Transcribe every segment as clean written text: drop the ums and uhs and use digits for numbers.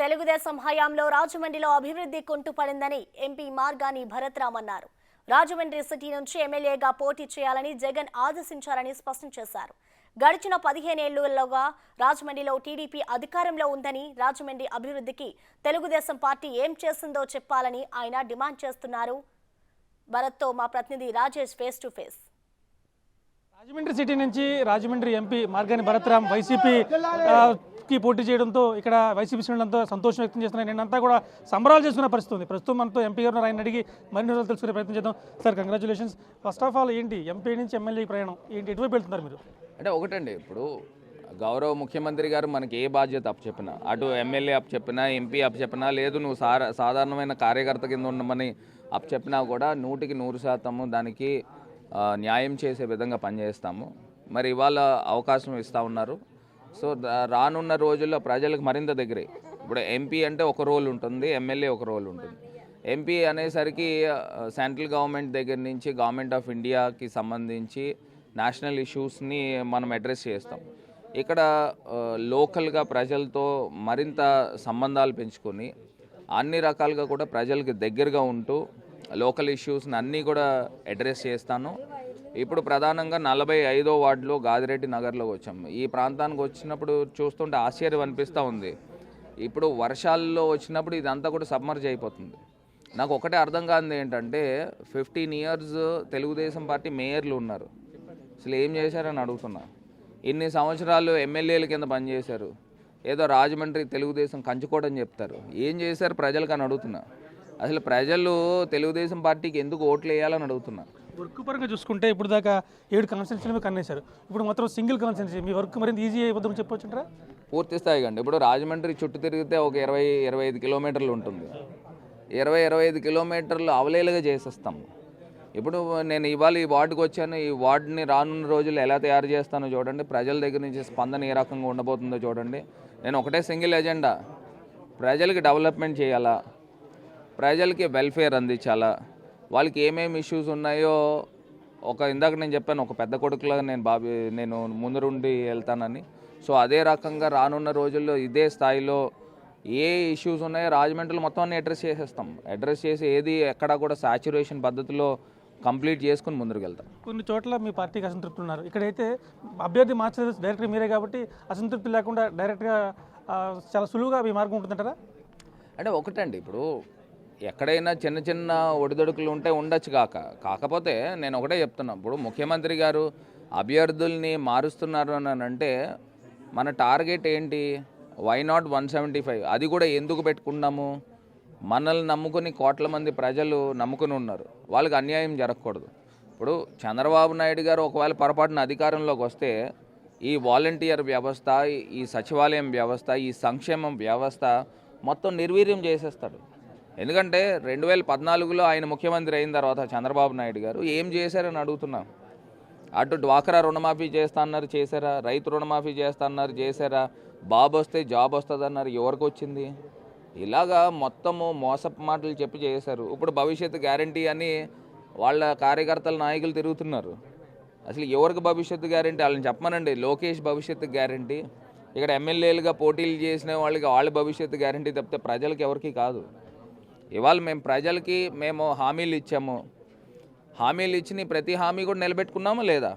తెలుగుదేశం హయాంలో రాజమండ్రిలో అభివృద్ధి కుంటుపడిందని ఎంపీ మార్గాని భరత్రామ్ అన్నారు. రాజమండ్రి సిటీ నుంచి ఎమ్మెల్యేగా పోటీ చేయాలని జగన్ ఆదేశించారని స్పష్టం చేశారు. గడిచిన 15 ఏళ్లుగా రాజమండ్రిలో టీడీపీ అధికారంలో ఉందని, రాజమండ్రి అభివృద్ధికి తెలుగుదేశం పార్టీ ఏం చేసిందో చెప్పాలని ఆయన డిమాండ్ చేస్తున్నారు. భరత్తో మా ప్రతినిధి Rajesh face to face. Rajahmundry city నుంచి రాజమండ్రి ఎంపీ మార్గాని భరత్రామ్ వైసీపీకి పోటీ చేయడంతో ఇక్కడ వైసీపీ శ్రేణులంతా సంతోషం వ్యక్తం చేస్తున్నారు. నిన్నంతా కూడా సంబరాలు చేసుకునే పరిస్థితి ఉంది. ప్రస్తుతం మనతో ఎంపీ గారు ఆయన అడిగి మరిన్ని రోజులు తెలుసుకునే ప్రయత్నం చేద్దాం. Sir, congratulations. First of all ఏంటి ఎంపీ నుంచి ఎమ్మెల్యే ప్రయాణం ఏంటి, ఎటువైపు వెళ్తున్నారు మీరు? అంటే ఒకటండి, ఇప్పుడు గౌరవ ముఖ్యమంత్రి గారు మనకి ఏ బాధ్యత అప్పచెప్పినా, అటు ఎమ్మెల్యే అప్పచెప్పినా, ఎంపీ అప్పచెప్పినా, లేదు నువ్వు సాధారణమైన కార్యకర్త కింద ఉండమని అప్పచెప్పినా కూడా 100% దానికి న్యాయం చేసే విధంగా పనిచేస్తాము. మరి ఇవాళ అవకాశం ఇస్తూ ఉన్నారు. సో రానున్న రోజుల్లో ప్రజలకు మరింత దగ్గరే. ఇప్పుడు ఎంపీ అంటే ఒక రోల్ ఉంటుంది, ఎమ్మెల్యే ఒక రోల్ ఉంటుంది. ఎంపీ అనేసరికి సెంట్రల్ గవర్నమెంట్ దగ్గర నుంచి గవర్నమెంట్ ఆఫ్ ఇండియాకి సంబంధించి నేషనల్ ఇష్యూస్ని మనం అడ్రస్ చేస్తాం. ఇక్కడ లోకల్గా ప్రజలతో మరింత సంబంధాలు పెంచుకొని అన్ని రకాలుగా కూడా ప్రజలకు దగ్గరగా ఉంటూ లోకల్ ఇష్యూస్ని అన్నీ కూడా అడ్రస్ చేస్తాను. ఇప్పుడు ప్రధానంగా 45వ వార్డులో గాదిరెడ్డి నగర్లో వచ్చాము. ఈ ప్రాంతానికి వచ్చినప్పుడు చూస్తుంటే ఆశ్చర్యం అనిపిస్తూ ఉంది. ఇప్పుడు వర్షాల్లో వచ్చినప్పుడు ఇదంతా కూడా సబ్మర్జ్ అయిపోతుంది. నాకు ఒకటే అర్థం కానిది ఏంటంటే 15 years తెలుగుదేశం పార్టీ మేయర్లు ఉన్నారు. అసలు ఏం చేశారని అడుగుతున్నా. ఇన్ని సంవత్సరాలు ఎమ్మెల్యేల కింద పనిచేశారు. ఏదో రాజమండ్రి తెలుగుదేశం కంచుకోవడం చెప్తారు. ఏం చేశారు ప్రజలకు అని అడుగుతున్నా. అసలు ప్రజలు తెలుగుదేశం పార్టీకి ఎందుకు ఓట్లు వేయాలని అడుగుతున్నా. వర్క్ పరంగా చూసుకుంటే ఇప్పుడు దాకా 7 కాన్స్టిట్యున్సీలు కన్నేశారు. ఇప్పుడు మాత్రం సింగిల్ కాన్స్టిట్యున్సీ మీ వర్క్ మరింత ఈజీ అయిపోతుందని చెప్పొచ్చుంటారా? పూర్తి స్థాయిగా అండి. ఇప్పుడు రాజమండ్రి చుట్టూ తిరిగితే ఒక 20-25 కిలోమీటర్లు ఉంటుంది. 20-25 కిలోమీటర్లు అవలేలుగా చేసేస్తాము. ఇప్పుడు నేను ఇవాళ ఈ వార్డుకి వచ్చాను. ఈ వార్డుని రానున్న రోజుల్లో ఎలా తయారు చేస్తానో చూడండి. ప్రజల దగ్గర నుంచి స్పందన ఏ రకంగా ఉండబోతుందో చూడండి. నేను ఒకటే సింగిల్ ఎజెండా, ప్రజలకి డెవలప్మెంట్ చేయాలా, ప్రజలకి వెల్ఫేర్ అందించాలా, వాళ్ళకి ఏమేమి ఇష్యూస్ ఉన్నాయో ఇందాక నేను చెప్పాను, ఒక పెద్ద కొడుకులాగా నేను ముందరుండి వెళ్తానని. సో అదే రకంగా రానున్న రోజుల్లో ఇదే స్థాయిలో ఏ ఇష్యూస్ ఉన్నాయో రాజమండ్రిలో మొత్తం అన్ని అడ్రస్ చేసేస్తాం. అడ్రస్ చేసి ఏది ఎక్కడా కూడా సాచ్యురేషన్ పద్ధతిలో కంప్లీట్ చేసుకుని ముందుకు వెళ్తాం. కొన్ని చోట్ల మీ పార్టీకి అసంతృప్తులు ఉన్నారు. ఇక్కడైతే అభ్యర్థి మార్చలేదు, డైరెక్ట్గా మీరే కాబట్టి అసంతృప్తి లేకుండా డైరెక్ట్గా చాలా సులువుగా మీ మార్గం ఉంటుందంటారా? అంటే ఒకటండి, ఇప్పుడు ఎక్కడైనా చిన్న చిన్న ఒడిదొడుకులు ఉంటే ఉండొచ్చు కాకపోతే నేను ఒకటే చెప్తున్నా. ఇప్పుడు ముఖ్యమంత్రి గారు అభ్యర్థుల్ని మారుస్తున్నారు అని అంటే మన టార్గెట్ ఏంటి? Why not 175? అది కూడా ఎందుకు పెట్టుకున్నాము? మనల్ని నమ్ముకుని కోట్ల మంది ప్రజలు నమ్ముకుని ఉన్నారు. వాళ్ళకి అన్యాయం జరగకూడదు. ఇప్పుడు చంద్రబాబు నాయుడు గారు ఒకవేళ పొరపాటున అధికారంలోకి వస్తే ఈ వాలంటీర్ వ్యవస్థ, ఈ సచివాలయం వ్యవస్థ, ఈ సంక్షేమం వ్యవస్థ మొత్తం నిర్వీర్యం చేసేస్తాడు. ఎందుకంటే 2014లో ఆయన ముఖ్యమంత్రి అయిన తర్వాత చంద్రబాబు నాయుడు గారు ఏం చేశారని అడుగుతున్నాం. అటు డ్వాక్రా రుణమాఫీ చేస్తా అన్నారు, చేశారా? రైతు రుణమాఫీ చేస్తా అన్నారు, చేశారా? బాబు వస్తే జాబ్ వస్తుంది అన్నారు, ఎవరికి వచ్చింది? ఇలాగా మొత్తము మోసపు మాటలు చెప్పి చేశారు. ఇప్పుడు భవిష్యత్తు గ్యారంటీ అని వాళ్ళ కార్యకర్తల నాయకులు తిరుగుతున్నారు. అసలు ఎవరికి భవిష్యత్తు గ్యారంటీ? వాళ్ళని చెప్పమనండి. లోకేష్ భవిష్యత్తు గ్యారంటీ. ఇక్కడ ఎమ్మెల్యేలుగా పోటీలు చేసిన వాళ్ళకి వాళ్ళ భవిష్యత్తు గ్యారంటీ తప్పితే ప్రజలకి ఎవరికి కాదు. ఇవాళ ప్రజలకి మేము హామీలు ఇచ్చాము. హామీలు ఇచ్చిన ప్రతి హామీ కూడా నిలబెట్టుకున్నామా లేదా?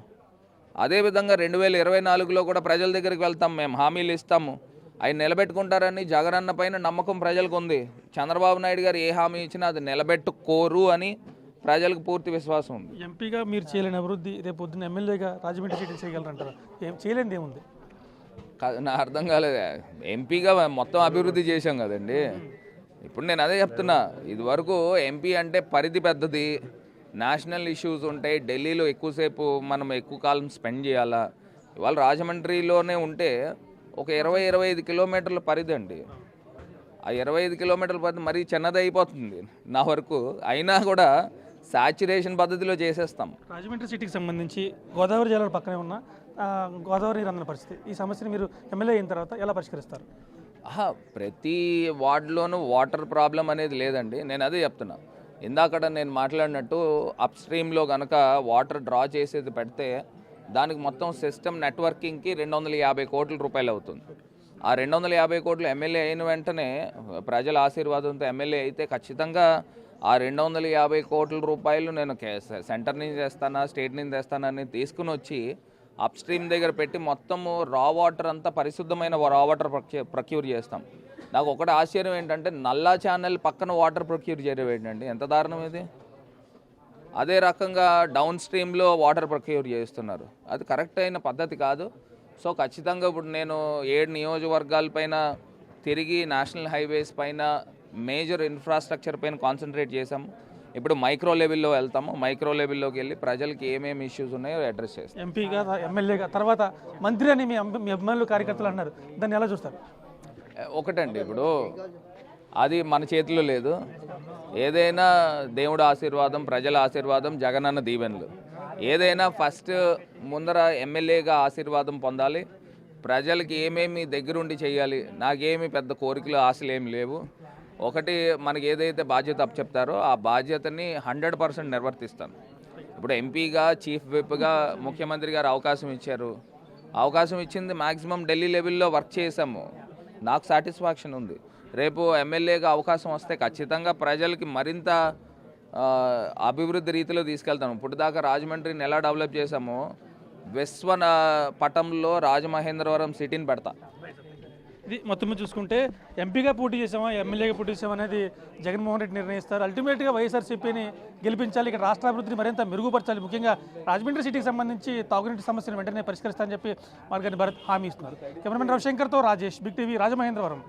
అదేవిధంగా 2024లో కూడా ప్రజల దగ్గరికి వెళ్తాం, మేము హామీలు ఇస్తాము, అవి నిలబెట్టుకుంటారని జగనన్న పైన నమ్మకం ప్రజలకు ఉంది. చంద్రబాబు నాయుడు గారు ఏ హామీ ఇచ్చినా అది నిలబెట్టుకోరు అని ప్రజలకు పూర్తి విశ్వాసం ఉంది. ఎంపీగా మీరు చేయలేని అభివృద్ధి రేపు పొద్దున్న ఎమ్మెల్యేగా రాజమండ్రి సీట్లు చేయగలరంటారా? ఏం చేయలేనిది ఏముంది? నా అర్థం కాలేదు. ఎంపీగా మొత్తం అభివృద్ధి చేశాం కదండి. ఇప్పుడు నేను అదే చెప్తున్నా. ఇదివరకు ఎంపీ అంటే పరిధి పెద్దది, నేషనల్ ఇష్యూస్ ఉంటాయి, ఢిల్లీలో ఎక్కువసేపు మనం ఎక్కువ కాలం స్పెండ్ చేయాలా. ఇవాళ రాజమండ్రిలోనే ఉంటే ఒక 20-25 కిలోమీటర్ల పరిధి అండి. ఆ 25 కిలోమీటర్ల పరిధి మరీ చిన్నది అయిపోతుంది నా వరకు. అయినా కూడా సాచ్యురేషన్ పద్ధతిలో చేసేస్తాం. రాజమండ్రి సిటీకి సంబంధించి గోదావరి జిల్లాల పక్కనే ఉన్న గోదావరి రంగన పరిస్థితి, ఈ సమస్యను మీరు ఎమ్మెల్యే అయిన తర్వాత ఎలా పరిష్కరిస్తారు? ప్రతి వార్డులోనూ వాటర్ ప్రాబ్లం అనేది లేదండి. నేను అదే చెప్తున్నా. ఇందాకడ నేను మాట్లాడినట్టు అప్ స్ట్రీమ్లో కనుక వాటర్ డ్రా చేసేది పెడితే దానికి మొత్తం సిస్టమ్ నెట్వర్కింగ్కి 250 కోట్ల రూపాయలు అవుతుంది. ఆ 250 కోట్లు ఎమ్మెల్యే అయిన వెంటనే ప్రజల ఆశీర్వాదంతో ఎమ్మెల్యే అయితే ఖచ్చితంగా ఆ 250 కోట్ల రూపాయలు నేను సెంటర్ నుంచి తెస్తానా స్టేట్ నుంచి తెస్తానని తీసుకుని వచ్చి అప్ స్ట్రీమ్ దగ్గర పెట్టి మొత్తము రా వాటర్ అంతా పరిశుద్ధమైన రా వాటర్ ప్రొక్యూర్ చేస్తాం. నాకు ఒకటి ఆశ్చర్యం ఏంటంటే నల్లా ఛానల్ పక్కన వాటర్ ప్రొక్యూర్ చేయడం ఏంటండి, ఎంత దారుణం ఇది. అదే రకంగా డౌన్ స్ట్రీమ్లో వాటర్ ప్రొక్యూర్ చేస్తున్నారు, అది కరెక్ట్ అయిన పద్ధతి కాదు. సో ఖచ్చితంగా ఇప్పుడు నేను 7 నియోజకవర్గాలపైన తిరిగి నేషనల్ హైవేస్ పైన మేజర్ ఇన్ఫ్రాస్ట్రక్చర్ పైన కాన్సన్ట్రేట్ చేసాము. ఇప్పుడు మైక్రో లెవెల్లో వెళ్తాము, మైక్రో లెవెల్లోకి వెళ్ళి ప్రజలకి ఏమేమి ఇష్యూస్ ఉన్నాయో అడ్రస్ చేస్తాం. ఎంపీగా ఎమ్మెల్యేగా తర్వాత మంత్రి అని మీ అభిమానులు కార్యకర్తలు అన్నారు, దాన్ని ఎలా చూస్తారు? ఒకటండి, ఇప్పుడు అది మన చేతిలో లేదు. ఏదైనా దేవుడు ఆశీర్వాదం, ప్రజల ఆశీర్వాదం, జగనన్న దీవెనలు. ఏదైనా ఫస్ట్ ముందర ఎమ్మెల్యేగా ఆశీర్వాదం పొందాలి, ప్రజలకి ఏమేమి దగ్గరుండి చేయాలి. నాకేమి పెద్ద కోరికలు ఆశలు ఏమి లేవు. ఒకటి, మనకి ఏదైతే బాధ్యత అప్పచెప్తారో ఆ బాధ్యతని 100% నిర్వర్తిస్తాను. ఇప్పుడు ఎంపీగా చీఫ్ విప్గా ముఖ్యమంత్రి గారు అవకాశం ఇచ్చారు, అవకాశం ఇచ్చింది మ్యాక్సిమం ఢిల్లీ లెవెల్లో వర్క్ చేసాము, నాకు సాటిస్ఫాక్షన్ ఉంది. రేపు ఎమ్మెల్యేగా అవకాశం వస్తే ఖచ్చితంగా ప్రజలకి మరింత అభివృద్ధి రీతిలో తీసుకెళ్తాము. ఇప్పుడు దాకా రాజమండ్రిని ఎలా డెవలప్ చేసామో విశ్వ పటంలో రాజమహేంద్రవరం సిటీని పెడతా. ఇది మొత్తం చూసుకుంటే ఎంపీగా పోటీ చేసామా ఎమ్మెల్యేగా పోటీ చేసామా అనేది జగన్మోహన్ రెడ్డి నిర్ణయిస్తారు. అల్టిమేట్గా వైఎస్ఆర్సీపీని గెలిపించాలి, ఇక్కడ రాష్ట్ర అభివృద్ధిని మరింత మెరుగుపరచాలి, ముఖ్యంగా రాజమండ్రి సిటీకి సంబంధించి తాగునీటి సమస్యను వెంటనే పరిష్కరిస్తారని చెప్పి మార్గాని భరత్ హామీ ఇస్తున్నారు. కెమెరామెన్ రవిశంకర్తో రాజేష్, బిగ్ టీవీ, రాజమహేంద్రవరం.